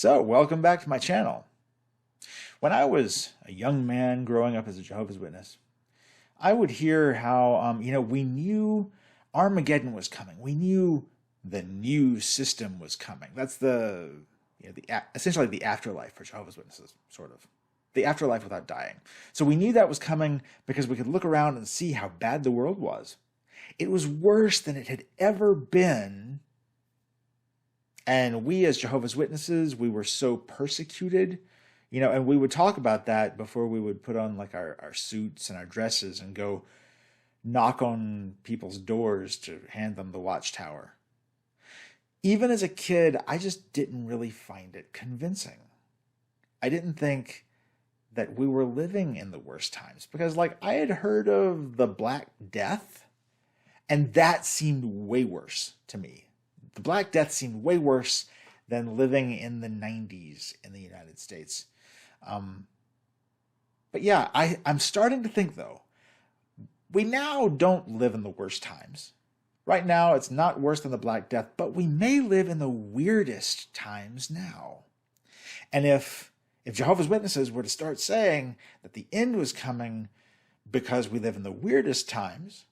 So, welcome back to my channel. When I was a young man growing up as a Jehovah's Witness, I would hear how, we knew Armageddon was coming. We knew the new system was coming. That's essentially the afterlife for Jehovah's Witnesses, sort of. The afterlife without dying. So we knew that was coming because we could look around and see how bad the world was. It was worse than it had ever been. And we as Jehovah's Witnesses, we were so persecuted, and we would talk about that before we would put on like our suits and our dresses and go knock on people's doors to hand them the watchtower. Even as a kid, I just didn't really find it convincing. I didn't think that we were living in the worst times because I had heard of the Black Death, and that seemed way worse to me. The Black Death seemed way worse than living in the 90s in the United States. But yeah, I'm starting to think, though, we now don't live in the worst times. Right now, it's not worse than the Black Death, but we may live in the weirdest times now. And if Jehovah's Witnesses were to start saying that the end was coming because we live in the weirdest times,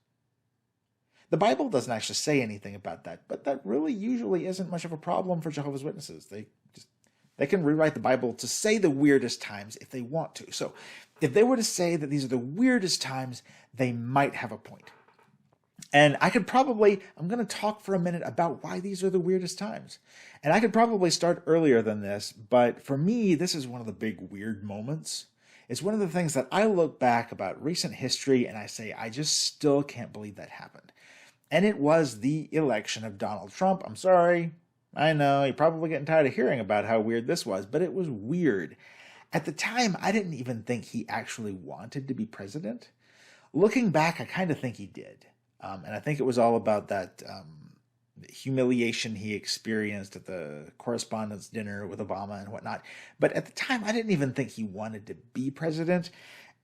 the Bible doesn't actually say anything about that, but that really usually isn't much of a problem for Jehovah's Witnesses. They can rewrite the Bible to say the weirdest times if they want to. So if they were to say that these are the weirdest times, they might have a point. And I'm going to talk for a minute about why these are the weirdest times. And I could probably start earlier than this, but for me, this is one of the big weird moments. It's one of the things that I look back about recent history and I say, I just still can't believe that happened. And it was the election of Donald Trump. I'm sorry. I know, you're probably getting tired of hearing about how weird this was, but it was weird. At the time, I didn't even think he actually wanted to be president. Looking back, I kind of think he did. And I think it was all about that humiliation he experienced at the correspondence dinner with Obama and whatnot. But at the time, I didn't even think he wanted to be president.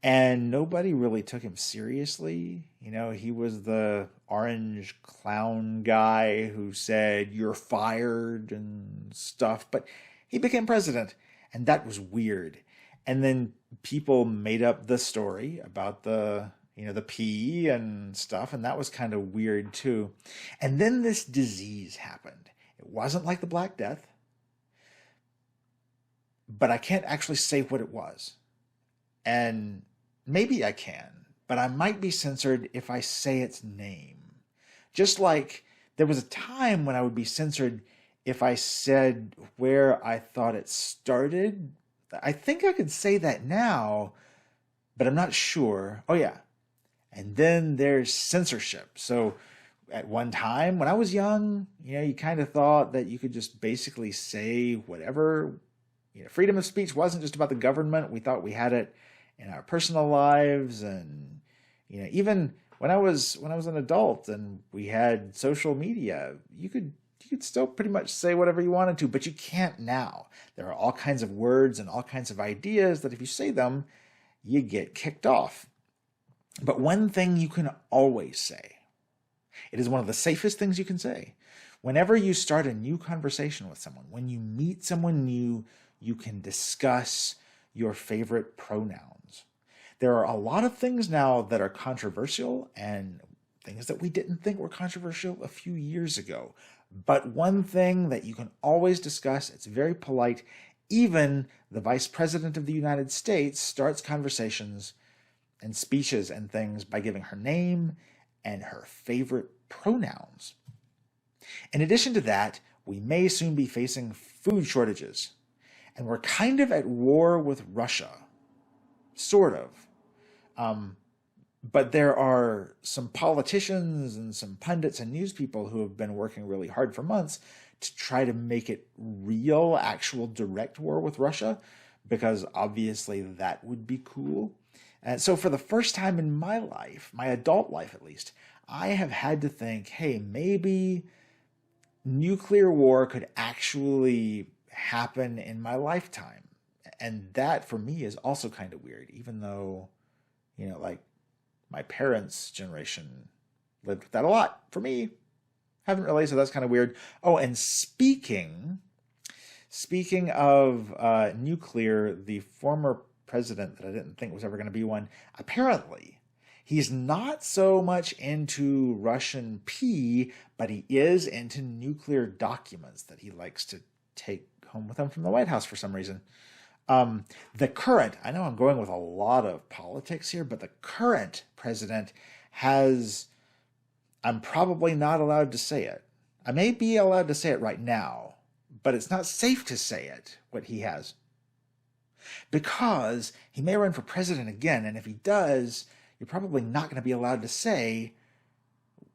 And nobody really took him seriously. He was the orange clown guy who said, "You're fired" and stuff. But he became president, and that was weird. And then people made up the story about the pee and stuff, and that was kind of weird too. And then this disease happened. It wasn't like the Black Death, but I can't actually say what it was. And maybe I can, but I might be censored if I say its name. Just like there was a time when I would be censored if I said where I thought it started. I think I could say that now, but I'm not sure. Oh yeah. And then there's censorship. So at one time when I was young, you kind of thought that you could just basically say whatever. Freedom of speech wasn't just about the government. We thought we had it in our personal lives. And, even when I was an adult and we had social media, you could still pretty much say whatever you wanted to, but you can't now. There are all kinds of words and all kinds of ideas that if you say them, you get kicked off. But one thing you can always say, it is one of the safest things you can say. Whenever you start a new conversation with someone, when you meet someone new, you can discuss your favorite pronouns. There are a lot of things now that are controversial and things that we didn't think were controversial a few years ago. But one thing that you can always discuss, it's very polite, even the Vice President of the United States starts conversations and speeches and things by giving her name and her favorite pronouns. In addition to that, we may soon be facing food shortages. And we're kind of at war with Russia. Sort of. But there are some politicians and some pundits and news people who have been working really hard for months to try to make it real, actual direct war with Russia, because obviously that would be cool. And so for the first time in my life, my adult life at least, I have had to think, hey, maybe nuclear war could actually happen in my lifetime. And that for me is also kind of weird, even though, my parents' generation lived with that a lot. For me, haven't really, so that's kind of weird. Oh, and speaking Speaking of nuclear, the former president that I didn't think was ever going to be one, apparently he's not so much into Russian pee, but he is into nuclear documents that he likes to take home with him from the White House for some reason. The current, I know I'm going with a lot of politics here, but the current president has, I'm probably not allowed to say it. I may be allowed to say it right now, but it's not safe to say it, what he has. Because he may run for president again, and if he does, you're probably not going to be allowed to say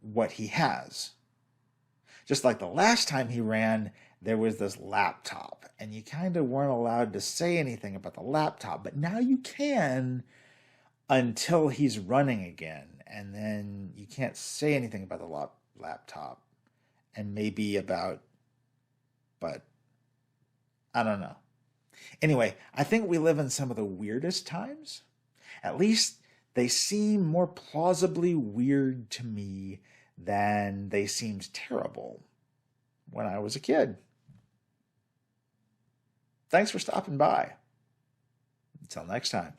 what he has. Just like the last time he ran, there was this laptop, and you kind of weren't allowed to say anything about the laptop, but now you can until he's running again, and then you can't say anything about the laptop, and maybe about, but I don't know. Anyway, I think we live in some of the weirdest times. At least they seem more plausibly weird to me than they seemed terrible when I was a kid. Thanks for stopping by. Until next time.